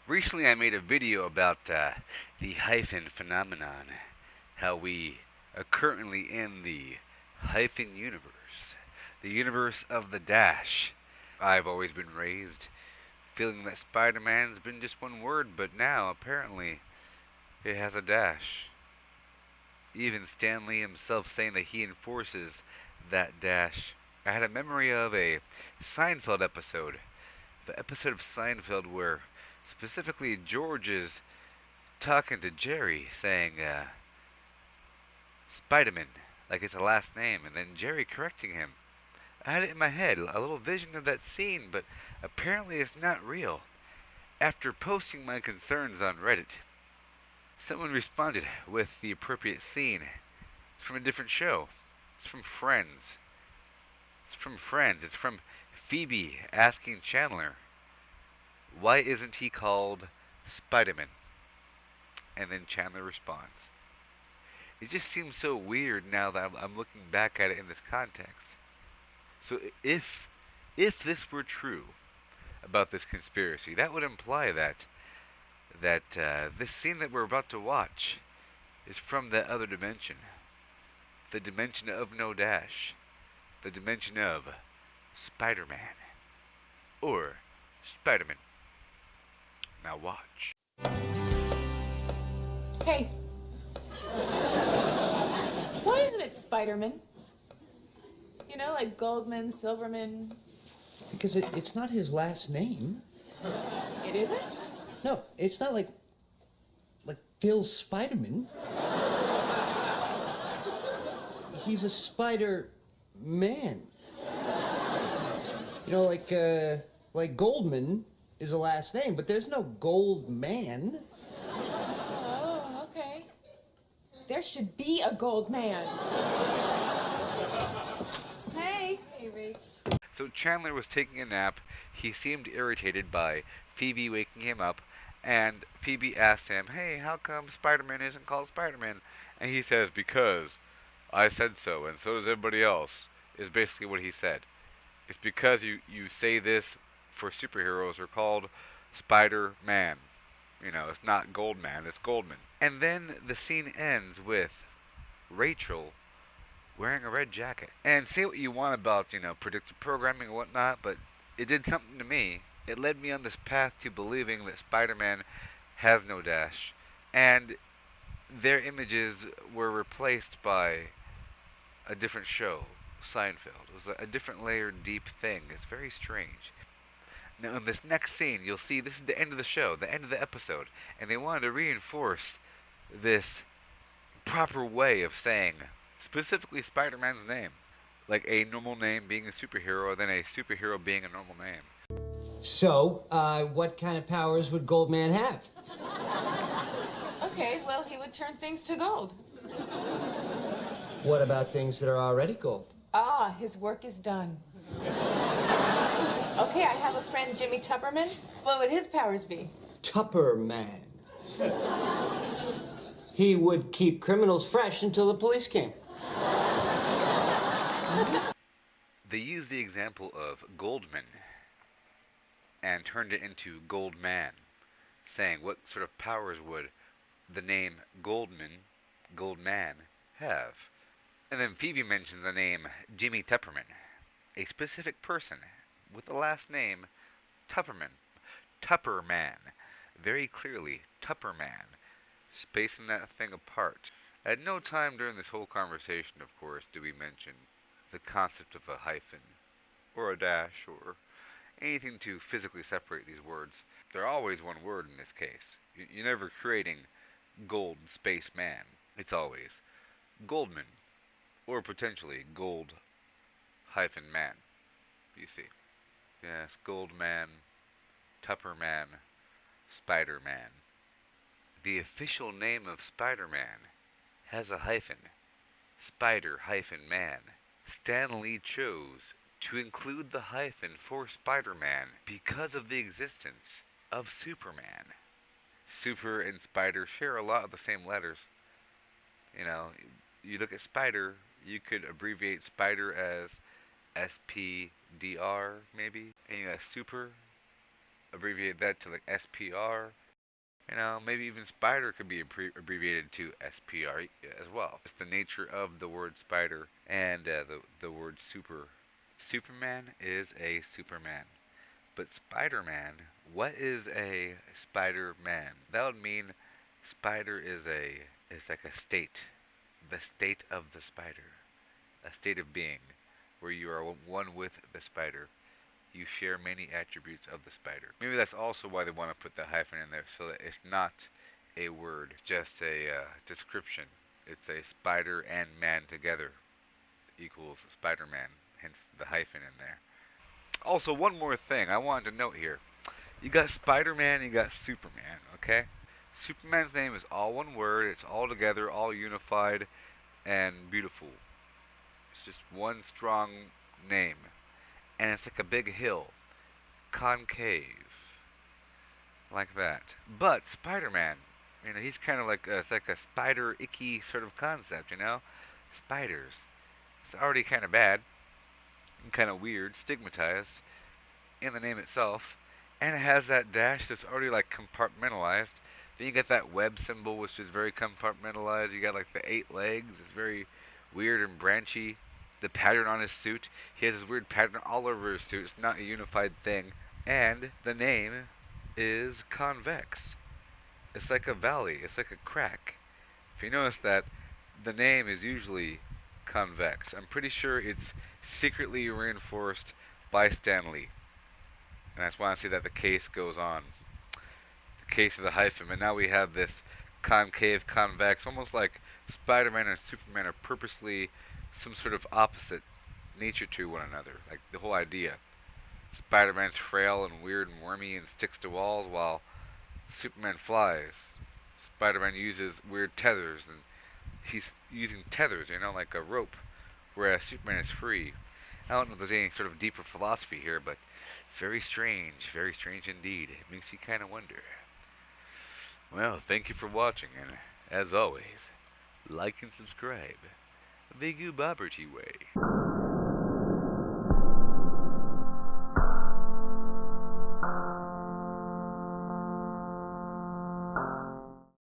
Recently, I made a video about the hyphen phenomenon, how we are currently in the hyphen universe, the universe of the dash. I've always been raised feeling that Spider-Man's been just one word, but now apparently it has a dash. Even Stan Lee himself saying that he enforces that dash. I had a memory of a Seinfeld episode, the episode of Seinfeld where specifically George is talking to Jerry, saying Spiderman, like it's a last name, and then Jerry correcting him. I had it in my head, a little vision of that scene, but apparently it's not real. After posting my concerns on Reddit, someone responded with the appropriate scene. It's from a different show. It's from Friends. It's from Friends. It's from Phoebe asking Chandler, why isn't he called Spiderman? And then Chandler responds. It just seems so weird now that I'm looking back at it in this context. So if this were true about this conspiracy, that would imply that this scene that we're about to watch is from that other dimension, the dimension of no dash, the dimension of Spider-Man or Spiderman. Now watch. Hey, why isn't it Spiderman? You know, like Goldman, Silverman. Because it's not his last name. It isn't? No, it's not like Phil Spiderman. He's a Spider-Man. You know, like Goldman is a last name, but there's no Goldman. Oh, okay. There should be a Goldman. Hey. Hey, Rach. So Chandler was taking a nap. He seemed irritated by Phoebe waking him up, and Phoebe asked him, "Hey, how come Spider-Man isn't called Spider-Man?" And he says, "Because I said so, and so does everybody else," is basically what he said. It's because you say this for superheroes are called Spider-Man. You know, it's not Goldman, it's Goldman. And then the scene ends with Rachel wearing a red jacket. And say what you want about, predictive programming and whatnot, but it did something to me. It led me on this path to believing that Spider-Man has no dash. And their images were replaced by a different show, Seinfeld. It was a different layered, deep thing. It's very strange. Now, in this next scene, you'll see this is the end of the show, the end of the episode, and they wanted to reinforce this proper way of saying specifically Spider-Man's name. Like a normal name being a superhero, then a superhero being a normal name. So, what kind of powers would Goldman have? Okay, well, he would turn things to gold. What about things that are already gold? Ah, his work is done. Okay, I have a friend, Jimmy Tupperman. What would his powers be? Tupper Man. He would keep criminals fresh until the police came. They used the example of Goldman and turned it into Goldman, saying what sort of powers would the name Goldman, have? And then Phoebe mentions the name Jimmy Tupperman, a specific person with the last name Tupperman. Tupperman. Very clearly, Tupperman. Spacing that thing apart. At no time during this whole conversation, of course, do we mention the concept of a hyphen, or a dash, or anything to physically separate these words. They're always one word in this case. You're never creating Gold Space Man. It's always Goldman, or potentially Gold hyphen Man. You see. Yes, Goldman, Tupperman, Spider-Man. The official name of Spider-Man has a hyphen. Spider-Man. Stan Lee chose to include the hyphen for Spider-Man because of the existence of Superman. Super and Spider share a lot of the same letters. You know, you look at Spider, you could abbreviate Spider as SPDR, maybe. And you have Super, abbreviate that to like SPR. You know, maybe even spider could be abbreviated to SPR as well. It's the nature of the word spider and the word super. Superman is a Superman. But Spider-Man, what is a Spider-Man? That would mean spider is like a state, the state of the spider, a state of being, where you are one with the spider. You share many attributes of the spider. Maybe that's also why they want to put the hyphen in there, so that it's not a word, it's just a description. It's a spider and man together equals Spider-Man, hence the hyphen in there. Also, one more thing I wanted to note here. You got Spider-Man, you got Superman, okay? Superman's name is all one word, it's all together, all unified, and beautiful. It's just one strong name. And it's like a big hill, concave, like that. But Spider-Man, he's kind of like it's like a spider icky sort of concept, you know? Spiders. It's already kind of bad, and kind of weird, stigmatized in the name itself, and it has that dash that's already like compartmentalized. Then you get that web symbol, which is very compartmentalized. You got like the 8 legs. It's very weird and branchy. The pattern on his suit, he has this weird pattern all over his suit. It's not a unified thing. And the name is convex. It's like a valley. It's like a crack. If you notice that, the name is usually convex. I'm pretty sure it's secretly reinforced by Stan Lee. And that's why I see that the case goes on. The case of the hyphen. And now we have this concave, convex, almost like Spider-Man and Superman are purposely some sort of opposite nature to one another. Like the whole idea. Spider-Man's frail and weird and wormy and sticks to walls while Superman flies. Spider-Man uses weird tethers and he's using tethers, like a rope, whereas Superman is free. I don't know if there's any sort of deeper philosophy here, but it's very strange indeed. It makes you kind of wonder. Well, thank you for watching, and as always, like and subscribe. The Big Bobberty way.